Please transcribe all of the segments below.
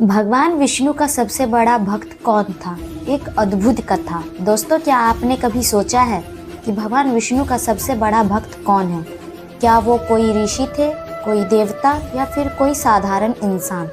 भगवान विष्णु का सबसे बड़ा भक्त कौन था? एक अद्भुत कथा। दोस्तों, क्या आपने कभी सोचा है कि भगवान विष्णु का सबसे बड़ा भक्त कौन है? क्या वो कोई ऋषि थे, कोई देवता या फिर कोई साधारण इंसान?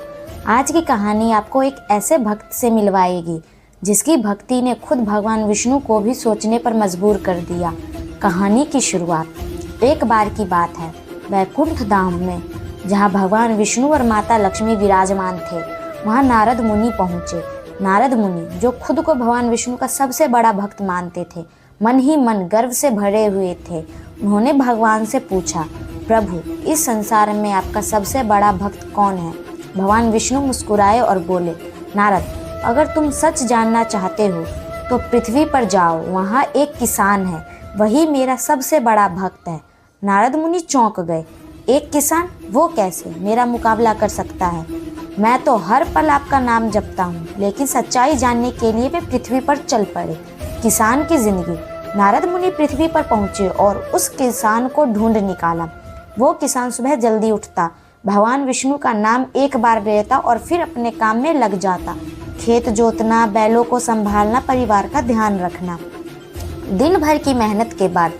आज की कहानी आपको एक ऐसे भक्त से मिलवाएगी जिसकी भक्ति ने खुद भगवान विष्णु को भी सोचने पर मजबूर कर दिया। कहानी की शुरुआत एक बार की बात है, वैकुंठ धाम में, जहाँ भगवान विष्णु और माता लक्ष्मी विराजमान थे। वहाँ नारद मुनि पहुँचे। नारद मुनि, जो खुद को भगवान विष्णु का सबसे बड़ा भक्त मानते थे, मन ही मन गर्व से भरे हुए थे। उन्होंने भगवान से पूछा, प्रभु, इस संसार में आपका सबसे बड़ा भक्त कौन है? भगवान विष्णु मुस्कुराए और बोले, नारद, अगर तुम सच जानना चाहते हो तो पृथ्वी पर जाओ। वहाँ एक किसान है, वही मेरा सबसे बड़ा भक्त है। नारद मुनि चौंक गए। एक किसान? वो कैसे मेरा मुकाबला कर सकता है? मैं तो हर पल आपका नाम जपता हूँ। लेकिन सच्चाई जानने के लिए वे पृथ्वी पर चल पड़े। किसान की जिंदगी। नारद मुनि पृथ्वी पर पहुँचे और उस किसान को ढूंढ निकाला। वो किसान सुबह जल्दी उठता, भगवान विष्णु का नाम एक बार लेता और फिर अपने काम में लग जाता। खेत जोतना, बैलों को संभालना, परिवार का ध्यान रखना। दिन भर की मेहनत के बाद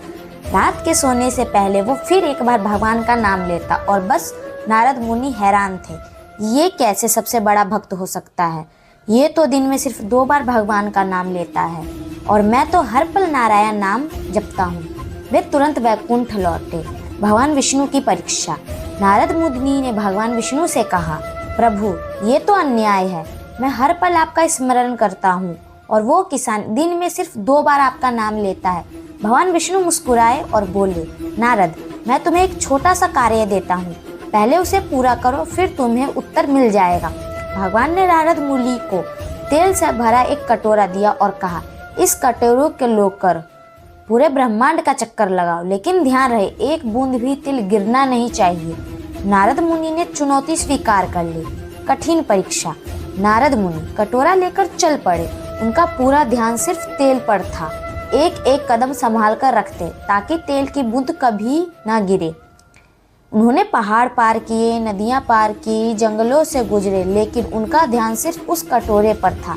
रात के सोने से पहले वो फिर एक बार भगवान का नाम लेता और बस नारद मुनि हैरान थे। ये कैसे सबसे बड़ा भक्त हो सकता है? ये तो दिन में सिर्फ 2 बार भगवान का नाम लेता है और मैं तो हर पल नारायण नाम जपता हूँ। वे तुरंत वैकुंठ लौटे। भगवान विष्णु की परीक्षा। नारद मुनि ने भगवान विष्णु से कहा, प्रभु, ये तो अन्याय है। मैं हर पल आपका स्मरण करता हूँ और वो किसान दिन में सिर्फ 2 बार आपका नाम लेता है। भगवान विष्णु मुस्कुराए और बोले, नारद, मैं तुम्हें एक छोटा सा कार्य देता हूँ, पहले उसे पूरा करो, फिर तुम्हें उत्तर मिल जाएगा। भगवान ने नारद मुनि को तेल से भरा एक कटोरा दिया और कहा, इस कटोरे के लेकर पूरे ब्रह्मांड का चक्कर लगाओ, लेकिन ध्यान रहे एक बूंद भी तिल गिरना नहीं चाहिए। नारद मुनि ने चुनौती स्वीकार कर ली। कठिन परीक्षा। नारद मुनि कटोरा लेकर चल पड़े। उनका पूरा ध्यान सिर्फ तेल पर था। एक एक कदम संभाल कर रखते ताकि तेल की बूंद कभी ना गिरे। उन्होंने पहाड़ पार किए, नदियां पार की, जंगलों से गुजरे, लेकिन उनका ध्यान सिर्फ उस कटोरे पर था।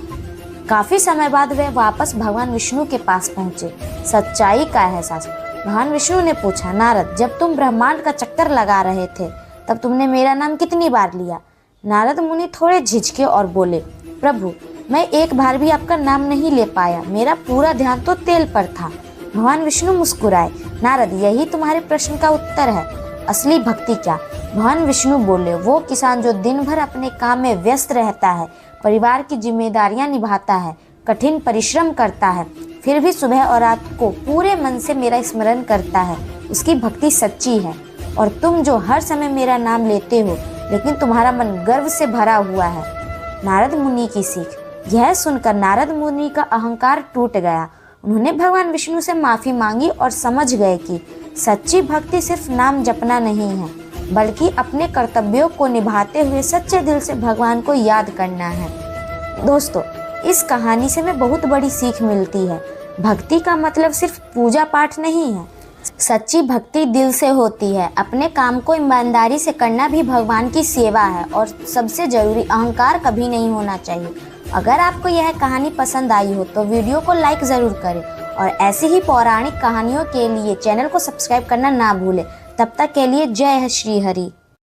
काफी समय बाद वे वापस भगवान विष्णु के पास पहुंचे। सच्चाई का एहसास। भगवान विष्णु ने पूछा, नारद, जब तुम ब्रह्मांड का चक्कर लगा रहे थे तब तुमने मेरा नाम कितनी बार लिया? नारद मुनि थोड़े झिझके और बोले, प्रभु, मैं एक बार भी आपका नाम नहीं ले पाया। मेरा पूरा ध्यान तो तेल पर था। भगवान विष्णु मुस्कुराए, नारद, यही तुम्हारे प्रश्न का उत्तर है। असली भक्ति क्या? भगवान विष्णु बोले, वो किसान जो दिन भर अपने काम में व्यस्त रहता है, परिवार की जिम्मेदारियां निभाता है, कठिन परिश्रम करता है, फिर भी सुबह और रात को पूरे मन से मेरा स्मरण करता है, उसकी भक्ति सच्ची है। और तुम जो हर समय मेरा नाम लेते हो लेकिन तुम्हारा मन गर्व से भरा हुआ है। नारद मुनि की सीख। यह सुनकर नारद मुनि का अहंकार टूट गया। उन्होंने भगवान विष्णु से माफी मांगी और समझ गए कि सच्ची भक्ति सिर्फ नाम जपना नहीं है, बल्कि अपने कर्तव्यों को निभाते हुए सच्चे दिल से भगवान को याद करना है। दोस्तों, इस कहानी से हमें बहुत बड़ी सीख मिलती है। भक्ति का मतलब सिर्फ पूजा पाठ नहीं है। सच्ची भक्ति दिल से होती है। अपने काम को ईमानदारी से करना भी भगवान की सेवा है। और सबसे जरूरी, अहंकार कभी नहीं होना चाहिए। अगर आपको यह कहानी पसंद आई हो तो वीडियो को लाइक ज़रूर करें और ऐसी ही पौराणिक कहानियों के लिए चैनल को सब्सक्राइब करना ना भूलें। तब तक के लिए जय श्री हरि।